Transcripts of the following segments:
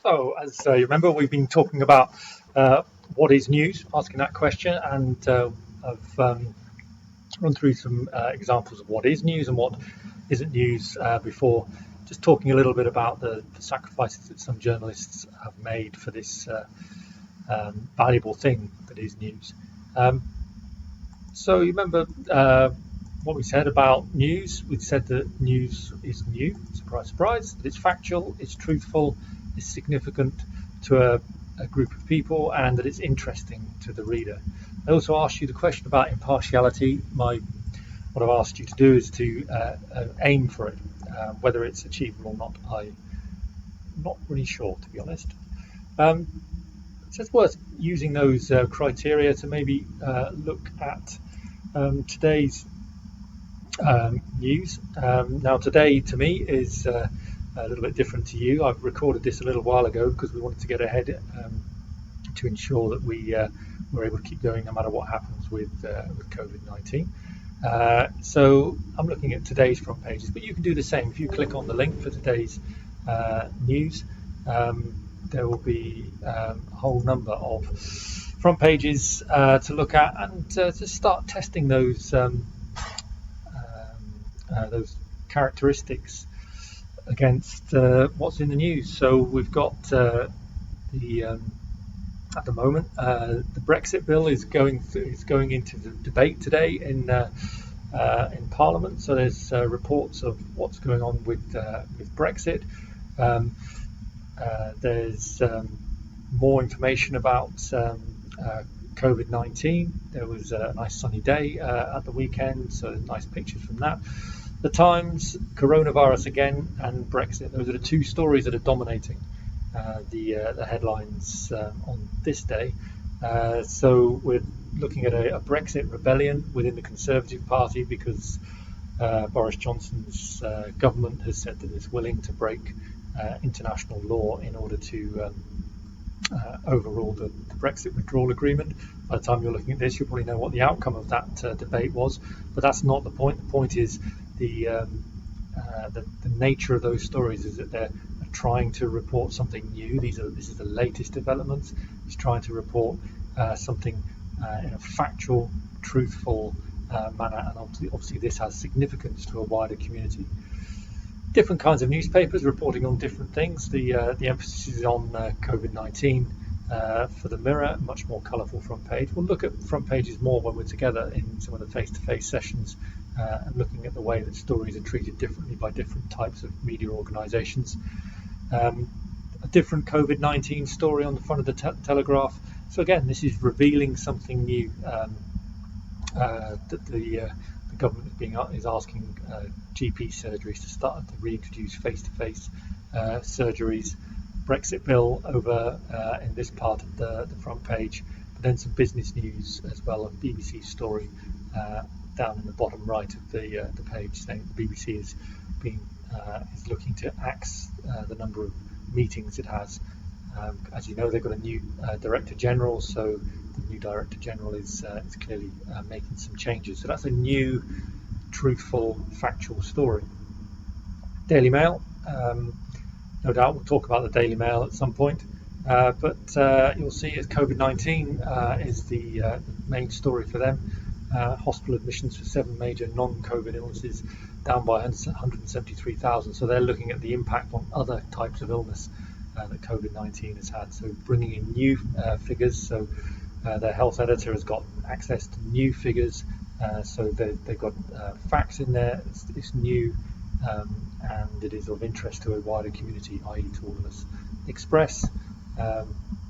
So, as you remember, we've been talking about what is news, asking that question, and I've run through some examples of what is news and what isn't news before, just talking a little bit about the sacrifices that some journalists have made for this valuable thing that is news. Um, so, you remember what we said about news? We said that news is new, surprise, surprise, that it's factual, it's truthful, it's significant to a group of people, and that it's interesting to the reader. I also asked you the question about impartiality. What I've asked you to do is to aim for it. Whether it's achievable or not, I'm not really sure, to be honest. Um, so it's worth using those criteria to maybe look at today's news. Now, today to me is a little bit different to you. I've recorded this a little while ago because we wanted to get ahead to ensure that we were able to keep going no matter what happens with COVID-19. So I'm looking at today's front pages, but you can do the same. If you click on the link for today's news, there will be a whole number of front pages to look at and to start testing those characteristics against what's in the news. So we've got the at the moment the Brexit bill is going into the debate today in Parliament. So there's reports of what's going on with Brexit. Um, there's more information about COVID-19. There was a nice sunny day at the weekend, so nice pictures from that. The Times, coronavirus again, and Brexit. Those are the two stories that are dominating the headlines on this day. So we're looking at a Brexit rebellion within the Conservative Party because Boris Johnson's government has said that it's willing to break international law in order to overrule the Brexit withdrawal agreement. By the time you're looking at this, you'll probably know what the outcome of that debate was, but that's not the point. The point is the nature of those stories is that they're trying to report something new. This is the latest developments. It's trying to report something in a factual, truthful manner, and obviously this has significance to a wider community. Different kinds of newspapers reporting on different things. The emphasis is on COVID-19 for the Mirror, much more colourful front page. We'll look at front pages more when we're together in some of the face-to-face sessions and looking at the way that stories are treated differently by different types of media organisations. A different COVID-19 story on the front of the Telegraph. So again, this is revealing something new that the government is asking GP surgeries to start to reintroduce face-to-face surgeries. Brexit bill over in this part of the front page, but then some business news as well. A BBC story down in the bottom right of the page saying the BBC is looking to axe the number of meetings it has. As you know, they've got a new Director General, so the new Director General is clearly making some changes. So that's a new, truthful, factual story. Daily Mail, no doubt we'll talk about the Daily Mail at some point, but you'll see as COVID-19 is the main story for them. Hospital admissions for 7 major non-COVID illnesses down by 173,000. So they're looking at the impact on other types of illness that COVID-19 has had. So bringing in new figures. So their health editor has got access to new figures. So they've got facts in there. It's new and it is of interest to a wider community, i.e. to all of us. Express.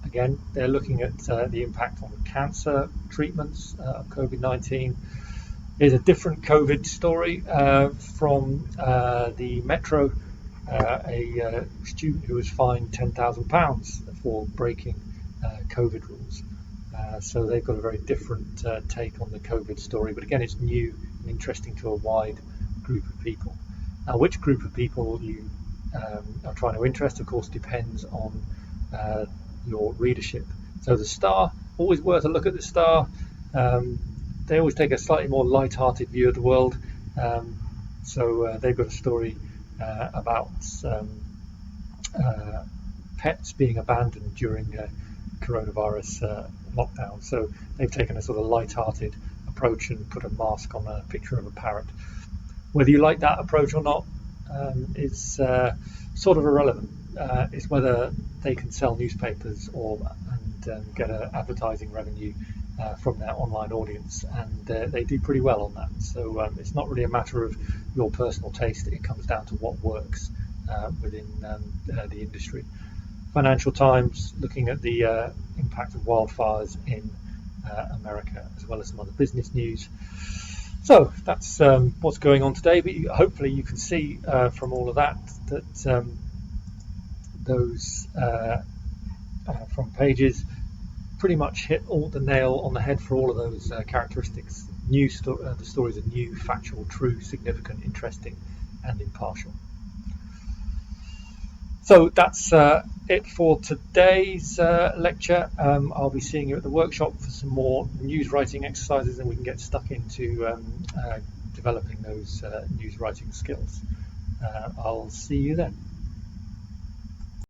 Again, they're looking at the impact on cancer treatments of COVID-19. Here's a different COVID story from the Metro. A student who was fined £10,000 for breaking COVID rules. So they've got a very different take on the COVID story. But again, it's new and interesting to a wide group of people. Now, which group of people you are trying to interest, of course, depends on your readership. So the Star, always worth a look at the Star. They always take a slightly more light-hearted view of the world. So they've got a story about pets being abandoned during coronavirus lockdown. So they've taken a sort of light-hearted approach and put a mask on a picture of a parrot. Whether you like that approach or not is sort of irrelevant. It's whether they can sell newspapers and get advertising revenue from their online audience, and they do pretty well on that. So it's not really a matter of your personal taste. It comes down to what works within the industry. Financial Times looking at the impact of wildfires in America, as well as some other business news. So that's what's going on today. But hopefully you can see from all of that those front pages pretty much hit all the nail on the head for all of those characteristics. The stories are new, factual, true, significant, interesting, and impartial. So that's it for today's lecture. I'll be seeing you at the workshop for some more news writing exercises, and we can get stuck into developing those news writing skills. I'll see you then.